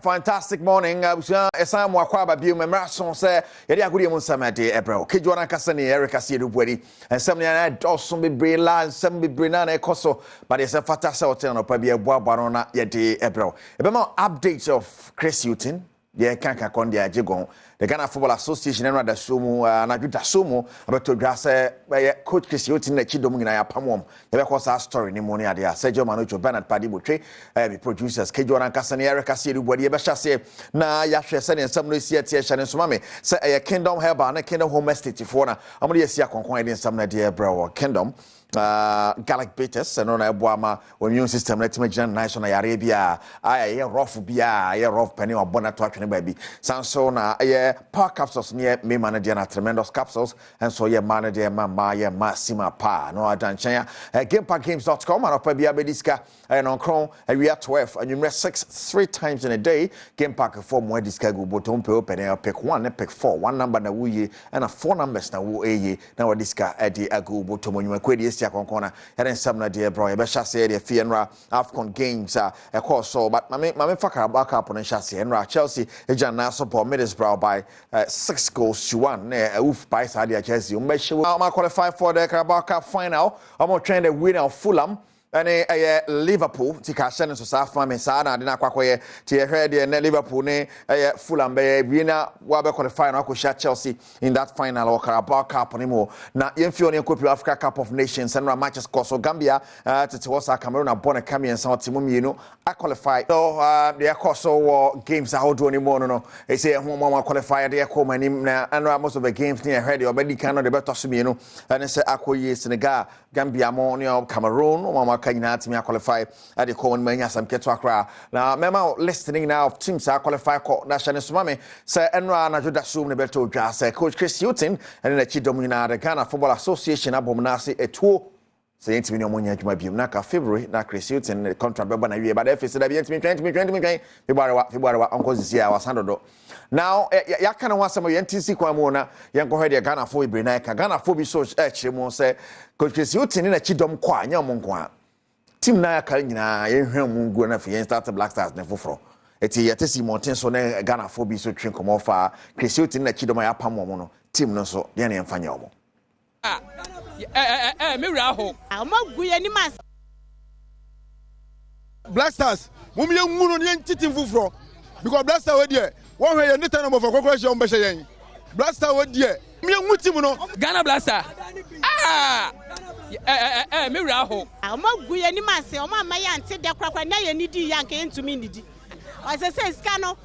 fantastic morning. Esam wakwaba bi memra so say yede agudi mu samade ebro. Kejwana kasa ni Erica Siedu bwedi. Ensem na dosun bebre la ensem bebre na ekoso. But it's a fantastic hotel no pa bi eboa no na yede ebro. Ebema updates of Chris Hutton. Yeah, kanka kondi ajegon. The Ghana Football Association and rather sumu na juta sumu about to dress coach Chris Hutton na chidom na ya pamwom. Ebe ko sa story ni moni ade a Sergio Manocho Bernard Padi Botre be producers Kejwana Kasani Erica Siedu body ebe hwase na ya hwe se ne nsam no sia tie hye ne so mame se Kingdom Herba na Kingdom Home Estate fo na amode sia konkon ede nsam na de bro Kingdom Gallic Beaters and on a boama immune system let me nice on Arabia. I rough bia, I rough penny or bonnet to actually baby. Sansona, power capsules near me manager tremendous capsules, and so your manager, Maya Massima Pa, no Adanchaya, GamePackGames.com, and Opabia Bediska, and on Chrome, and we are 12, and you rest 6 3 times in a day. Game Pack form where this guy go bottom open and pick 1 and pick 4, 1 number na wuye, and a 4 numbers na wu ye. Now this guy at the agu bottom when you quit this konkona and some na dear bro e be chase the fienra Afcon games a course so but mame fakara back up on chase and Chelsea ejan na support Middlesbrough by 6 goals to 1 oof by side Chelsea we qualify for the Carabao Cup final I'm trying to win of Fulham and Liverpool tika sene so sa fa me sa na de na kwakoye ti ehwe de na Liverpool ne Fulham be winner wa be qualify na akosha Chelsea in that final or Carabao Cup ni mo na yemfio ne kopi Africa Cup of Nations and matches course so Gambia tete was Cameroon abon Cameroon and some team mienu I qualify so the course so games how do any more no e say ho mo qualify de ko manim na and most of the games near ready already can no the better so mienu and say akoye Senegal Gambia mo ne Cameroon Kanyina team qualify at the common mania some keto akra now mema listening now of teams are qualify ko national sumame say enra na joda sum ne beto dwa say coach Chris Hutton and the chidom na the Ghana Football Association abomnase etuo say ntimi ne omonya adwuma biom na ka February na Chris Hutton the contract beba na wie ba da face da bi ntimi 2020 February wa onko zisia wa sandodo now ya kana wasem ye ntisi kwa mu na ye nko hwe de Ghana fo ibre na ka Ghana fo bi so chire mu say coach Chris Hutton na chidom kwa anya mo nko team na yakare nyina ye hwem ngu na fe start Black Stars na foforo eti yetesi mountain so na Ghana fo bi so twen komo fa Chris Hutton na chidom ya pam mo no team no so de na emfanya omo me wura ho amagu ye ni mas Black Stars mum ye ngunu ne team foforo because Black Stars we there one hwe ye ni tan mo for kokoro be hye yen Black Stars we there me ngu team no Ghana Black Stars me wura ho amagu ye ni mas o ma ya ante de kwakwa na ye ni di ya nke ntumi ni di o se ska no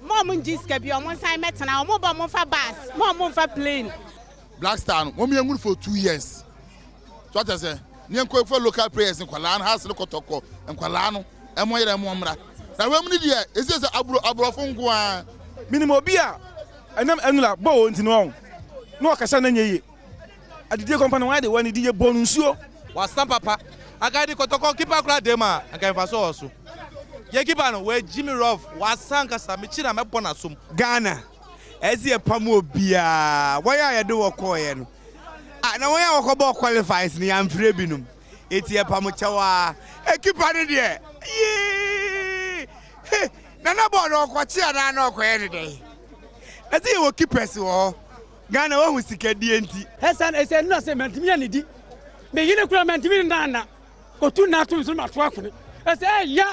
mo mo nji ska bi o mo san metena o mo ba mo fa bus mo fa plane Black Star no me ngu for 2 years so what I say ni enko for local players nkwala house lo kotoko nkwala no e mo yere mo mra na we mu ni dia e se abrofo nko a minimo bia enam enula bo ntini won no akasa na nyeye adidie company why dey wani DJ bonunsuo wa stamp papa agadi kotoko keeper kura dem a aka infaso oso ye keeper no we Jimmy Rough wa sanka samichi na mebo na som Ghana ezi epam obia waya ye de wokoye no na waya wokobo qualifies ni amfre binum eti epam chawa keeper ne de na na board okochi ana na okoye ne de ezi wo keepers wo Ghana wa hu sikadi enti Hesan ese no se mentimi ani di me yine kura mentimi ndana otu na atum so mato akone ese ya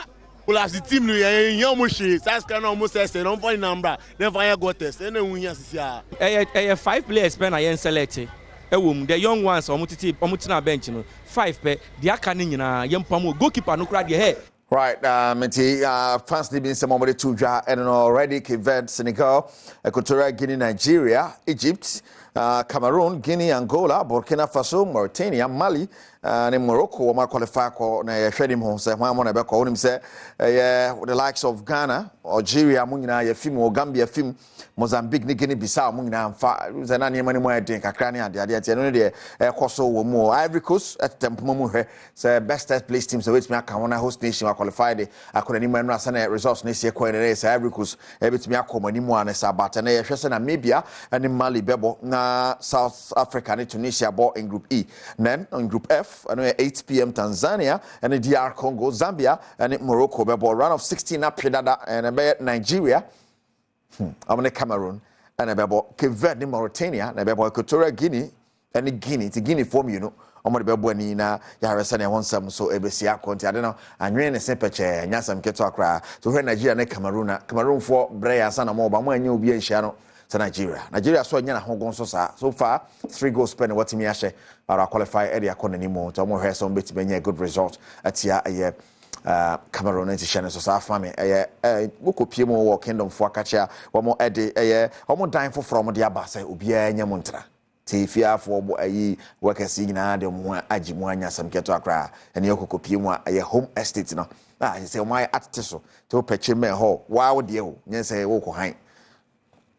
Ula si team no ye mo hwe saska na mo se no for number then fire go test na hu nya sisia 5 players pen na yen select ewom the young ones omuti na bench no 5 pe dia aka ne nyina yempam goalkeeper no kura de he right fans need been somebody to dra and already Cape Senegal Equatorial Guinea Nigeria Egypt Cameroon Guinea Angola Burkina Faso Mauritania Mali ne Morocco ma qualify ko na ye hwedim ho se hwan mo na be ko onim se the likes of Ghana Algeria mo nyina ye film Gambia film Mozambique ni Guinea Bissau mo nyina amfa ze na ne mani mo eden kakra ne ade ate no de koso wo mo Ivory Coast at tempo mo hwe se best place team so wait me aka wona host nation qualified akona ni manu asa na results ne se ko ne se Ivory Coast e betimi akoma ni mu anesa but na ye hwe se na Namibia and Mali bebo na South Africa and Tunisia ball in Group E. Then in Group F, 8 p.m. Tanzania and DR Congo, Zambia and Morocco ball round of 16 up and Nigeria. I'm Cameroon and about Cape Verde, Mauritania and about Equatorial Guinea and Guinea form omo de bebo ni na ya resa ne wonsam so ebesia konti ade no anwen ne sepeche nyasam keto akra to hwe Nigeria ne Cameroon for breya sana mo ba mo anya obi anhia no to Nigeria so anya na hogon so far 3 goals spent what me ahye para qualify area kon ni mo to mo hwe so beti benya good result atia Cameroon and Shannon so family wokopie mo wo kingdom for akacha wo mo ede wo dan for from the abasa obi anya montra Tifia for workers in Adom, Ajimuanya, some keto akra, and Yoko Pima, a home estate. No, I say, my artisan to Pechime Hall. Wow, dear, yes, a walk behind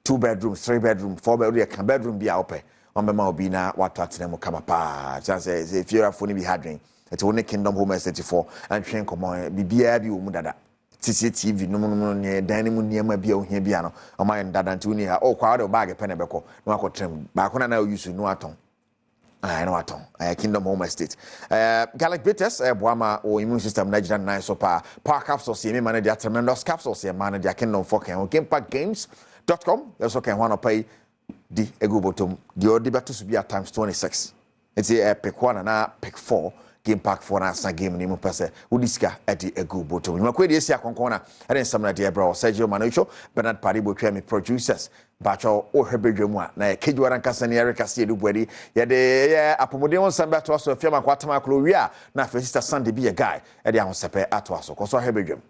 2 bedrooms, 3 bedroom, 4 bedroom, can bedroom be open. On the Malbina, what to them will come apart. Just as if you're a funny be hadring, it's only Kingdom Home Estate 4 and train come on, be Mudada. CCTV no ne dan mu niam bia ohia bia no o ma ndada ntuni ha o kwa de bag pen beko no akotrem ba ko na use no aton Kingdom Home Estate Gallic Bitters boama o immune system Nigeria nine so power capsules ye man their tremendous capsules ye man their Kingdom for can gamepackgames.com also can one pay di egu bottom di odi beto so bia times 26 it's pick 1 and pick 4 game pack for na game ni mo pese udisika edi egu bottom ni makwedi esi akonkona eden samna de bro Sergio Manucho Bernard Paribo twemi producers bacho o hebedwemu a na kejuara nkasa ni Eric Asie dubwedi ye de apomode won samba to so fiama kwatama klo wi a na fe sister Sunday be a guy edi ahosepe ato aso koso hebedwemu